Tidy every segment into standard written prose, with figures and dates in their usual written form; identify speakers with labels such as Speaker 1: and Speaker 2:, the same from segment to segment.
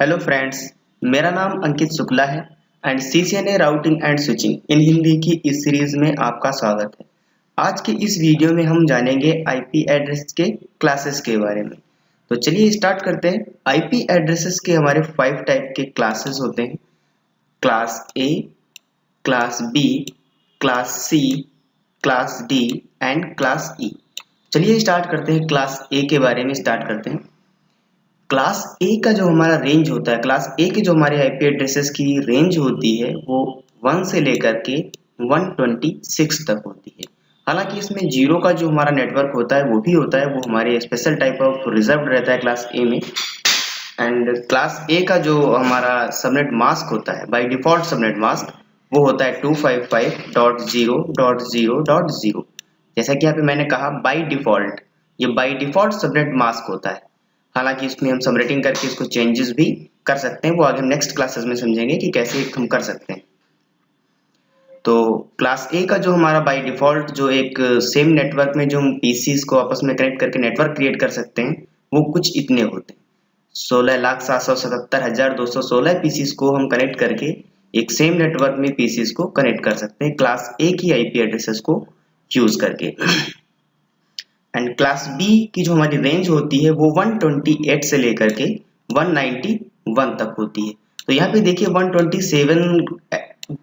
Speaker 1: Hello friends, मेरा नाम अंकित शुक्ला है and CCNA routing and switching in Hindi की इस सीरीज में आपका स्वागत है। आज के इस वीडियो में हम जानेंगे आईपी एड्रेस के क्लासेस के बारे में। तो चलिए स्टार्ट करते हैं। आईपी एड्रेसेस के हमारे 5 टाइप के क्लासेस होते हैं। Class A, class B, class C, class D and class E. चलिए स्टार्ट करते हैं, क्लास ए के बारे में स्टार्ट करते हैं। क्लास ए का जो हमारा रेंज होता है, क्लास ए के जो हमारे आईपी एड्रेसेस की रेंज होती है वो 1 से लेकर के 126 तक होती है। हालांकि इसमें जीरो का जो हमारा नेटवर्क होता है वो भी होता है, वो हमारे स्पेशल टाइप ऑफ रिजर्व रहता है क्लास ए में। एंड क्लास ए का जो हमारा सबनेट मास्क होता है, बाय डिफॉल्ट सबनेट मास्क वो होता है 255.0.0.0। जैसा कि यहाँ पे मैंने कहा बाय डिफॉल्ट, ये बाय डिफॉल्ट सबनेट मास्क होता है। हालांकि इसमें हम सबनेटिंग करके इसको चेंजेस भी कर सकते हैं, वो आगे हम नेक्स्ट क्लासेस में समझेंगे कि कैसे हम कर सकते हैं। तो क्लास ए का जो हमारा बाय डिफॉल्ट जो एक सेम नेटवर्क में जो हम पीसीस को आपस में कनेक्ट करके नेटवर्क क्रिएट कर सकते हैं वो कुछ इतने होते हैं। 16,777,216 पीसीस को हम कनेक्ट करके एक सेम नेटवर्क में पीसीस को कनेक्ट कर सकते हैं क्लास ए की आईपी एड्रेसेस को यूज करके। एंड क्लास बी की जो हमारी रेंज होती है वो 128 से लेकर के 191 तक होती है। तो यहाँ पे देखिए 127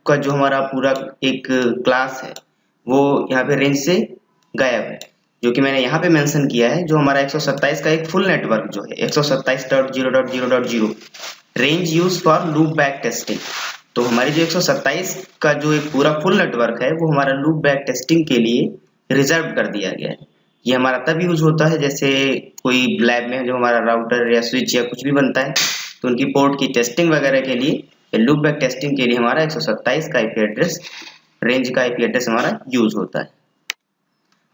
Speaker 1: का जो हमारा पूरा एक क्लास है वो यहाँ पे रेंज से गायब है, जो कि मैंने यहाँ पे मेंशन किया है। जो हमारा 127 का एक फुल नेटवर्क जो है 127.0.0.0 range use for loop back testing. तो हमारी जो 127 का जो एक पूरा फुल नेटवर्क है वो हमारा लूप बैक टेस्टिंग के लिए रिजर्व कर दिया गया है। ये हमारा तब यूज होता है जैसे कोई लैब में जो हमारा राउटर या स्विच या कुछ भी बनता है तो उनकी पोर्ट की टेस्टिंग वगैरह के लिए, लूप बैक टेस्टिंग के लिए हमारा 127 का आईपी एड्रेस रेंज का आईपी एड्रेस हमारा यूज होता है।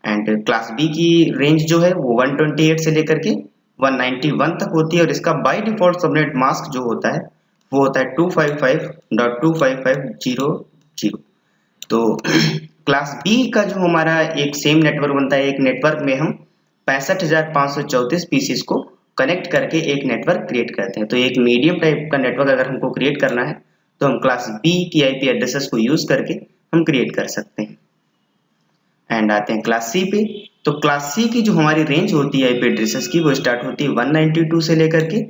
Speaker 1: एंड क्लास बी की रेंज जो है वो 128 से लेकर के 191 तक होती है और इसका बाय डिफॉल्ट सबनेट मास्क जो होता है वो होता है 255.255.0.0। तो क्लास बी का जो हमारा एक सेम नेटवर्क बनता है, एक नेटवर्क में हम 65,534 पीसीस को कनेक्ट करके एक नेटवर्क क्रिएट करते हैं। तो एक मीडियम टाइप का नेटवर्क अगर हमको क्रिएट करना है तो हम क्लास बी की आईपी एड्रेसेस को यूज करके हम क्रिएट कर सकते हैं। एंड आते हैं क्लास सी पे। तो क्लास सी की जो हमारी रेंज होती है आईपी एड्रेसेस की वो स्टार्ट होती है 192 से लेकर के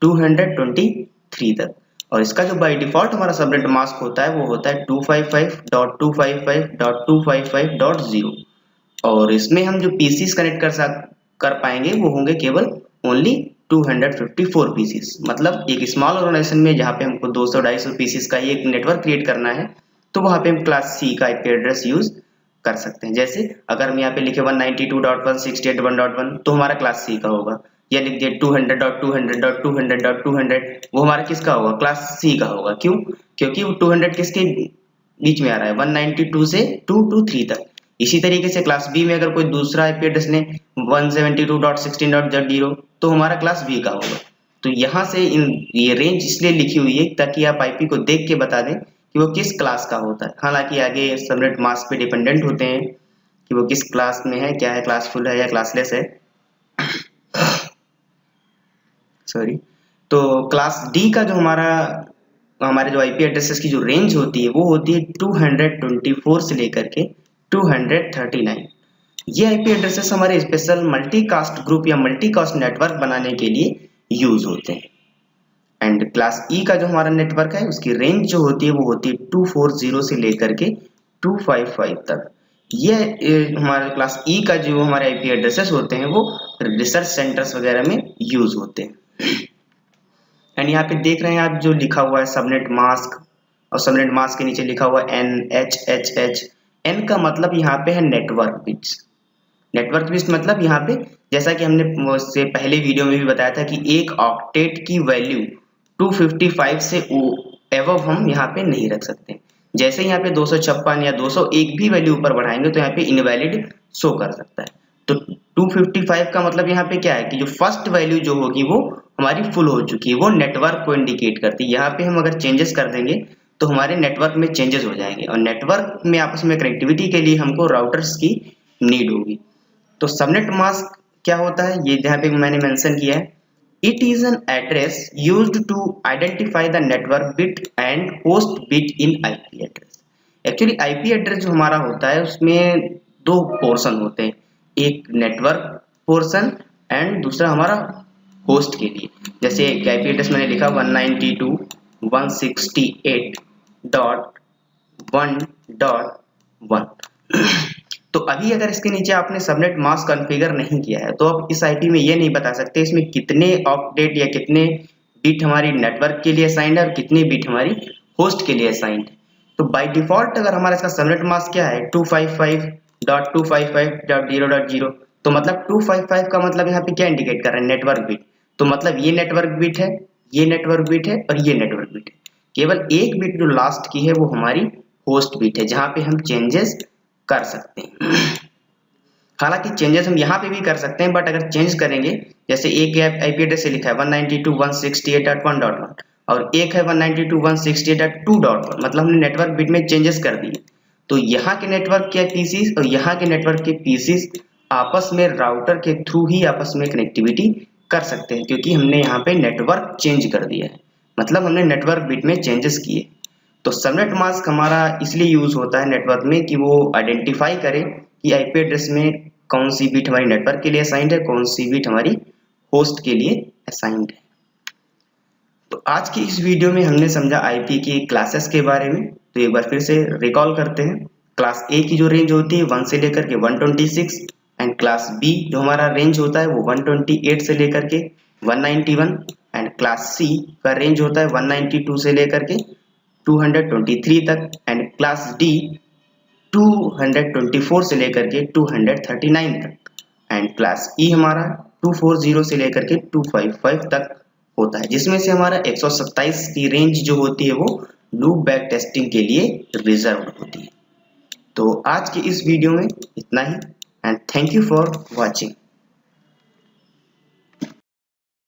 Speaker 1: 223 तक। और इसका जो बाय डिफॉल्ट हमारा सबनेट मास्क होता है वो होता है 255.255.255.0। और इसमें हम जो पीसीस कनेक्ट कर पाएंगे वो होंगे केवल ओनली 254 पीसीस। मतलब एक स्मॉल ऑर्गेनाइजेशन में जहाँ पे हमको 200-250 पीसीस का ही एक नेटवर्क क्रिएट करना है तो वहाँ पे हम क्लास सी का आईपी एड्रेस यूज कर सकते हैं। जैसे अगर हम यहाँ पे लिखे 192.168.1.1 तो हमारा क्लास सी का होगा, या लिख दिए 200.200.200.200 वो हमारा किसका होगा, क्लास सी का होगा। क्यों? क्योंकि वो 200 किसके बीच में आ रहा है, 192 से 223 तक। इसी तरीके से क्लास बी में अगर कोई दूसरा आईपी एड्रेस ने 172.16.0 तो हमारा क्लास बी का होगा। तो यहाँ से ये रेंज इसलिए लिखी हुई है ताकि आप आईपी को देख के बता दें कि वो किस क्लास का होता है। हालांकि आगे सबनेट मास्क पे डिपेंडेंट होते हैं कि वो किस क्लास में है, क्या है, क्लासफुल है या क्लासलेस है। सॉरी। तो क्लास डी का जो हमारे जो आईपी एड्रेसेस की जो रेंज होती है वो होती है 224 से लेकर के 239। ये आईपी एड्रेसेस हमारे स्पेशल मल्टीकास्ट ग्रुप या मल्टीकास्ट नेटवर्क बनाने के लिए यूज होते हैं। एंड क्लास ई का जो हमारा नेटवर्क है उसकी रेंज जो होती है वो होती है 240 से लेकर के 255 तक। ये हमारे क्लास ई का जो हमारे आईपी एड्रेसेस होते हैं वो रिसर्च सेंटर्स वगैरह में यूज होते हैं। एंड यहाँ पे देख रहे हैं आप जो लिखा हुआ है सबनेट मास्क, और सबनेट मास्क के नीचे लिखा हुआ है NHHH। एन का मतलब यहाँ पे है नेटवर्क बिट्स। नेटवर्क बिट्स मतलब यहाँ पे जैसा कि हमने उससे पहले वीडियो में भी बताया था कि एक ऑक्टेट की वैल्यू 255 से एवव हम यहाँ पे नहीं रख सकते। जैसे यहाँ पे 256 या 201 भी वैल्यू ऊपर बढ़ाएंगे तो यहाँ पे इनवैलिड शो कर सकता है। तो 255 का मतलब यहाँ पे क्या है कि जो फर्स्ट वैल्यू जो होगी वो हमारी फुल हो चुकी है, वो नेटवर्क को इंडिकेट करती है। यहाँ पे हम अगर चेंजेस कर देंगे तो हमारे नेटवर्क में चेंजेस हो जाएंगे, और नेटवर्क में आपस में कनेक्टिविटी के लिए हमको राउटर्स की नीड होगी। तो सबनेट मास्क क्या होता है, ये जहाँ पे मैंने मेंशन किया है It is an address used to identify the network bit and host bit in IP address. Actually IP address जो हमारा होता है उसमें दो पोर्शन होते हैं, एक नेटवर्क पोर्शन एंड दूसरा हमारा होस्ट के लिए। जैसे IP एड्रेस मैंने लिखा 192.168.1.1। तो अभी अगर इसके नीचे आपने सबनेट मास्क कॉन्फ़िगर नहीं किया है तो आप इस IP में ये नहीं बता सकते इसमें कितने ऑक्टेट या कितने बिट हमारी नेटवर्क के लिए असाइंड है और कितने बिट हमारी होस्ट के लिए असाइंड है। तो बाय डिफॉल्ट अगर हमारा इसका सबनेट मास्क क्या है 255.255.0.0, तो मतलब 255 का मतलब यहाँ पे क्या इंडिकेट कर रहा है, नेटवर्क बिट। तो मतलब ये नेटवर्क बिट है, ये नेटवर्क बिट है और ये नेटवर्क बिट है। केवल एक बिट जो लास्ट की है वो हमारी होस्ट बिट है जहाँ पे हम चेंजेस कर सकते हैं। हालांकि चेंजेस हम यहाँ पे भी कर सकते हैं, बट अगर चेंज करेंगे जैसे एक IP एड्रेस से लिखा है 192.168.1.1 और एक है 192.168.2.1, मतलब हमने नेटवर्क बिट में चेंजेस कर दिए। तो यहाँ के नेटवर्क के पीसीस और यहाँ के नेटवर्क के पीसीस आपस में राउटर के थ्रू ही आपस में कनेक्टिविटी कर सकते हैं, क्योंकि हमने यहाँ पे नेटवर्क चेंज कर दिया है, मतलब हमने नेटवर्क बिट में चेंजेस किए। तो सबनेट मास्क हमारा इसलिए यूज होता है नेटवर्क में कि वो आइडेंटिफाई करे कि IP एड्रेस में कौन सी बिट हमारी नेटवर्क के लिए असाइंड है, कौन सी बिट हमारी होस्ट के लिए असाइंड है। तो आज की इस वीडियो में हमने समझा IP की क्लासेस के बारे में। तो एक बार फिर से रिकॉल करते हैं। क्लास A की जो रेंज होती है 1 से लेकर के 126 एंड क्लास B जो हमारा रेंज होता है वो 128 से लेकर के 191 एंड क्लास C का रेंज होता है 192 से लेकर के 223 तक एंड क्लास D 224 से लेकर के 239 तक एंड क्लास E हमारा 240 से लेकर के 255 तक होता है, जिसमें से हमारा 127 की रेंज जो होती है वो लूप बैक टेस्टिंग के लिए रिजर्व होती है। तो आज की इस वीडियो में इतना ही and thank you for watching.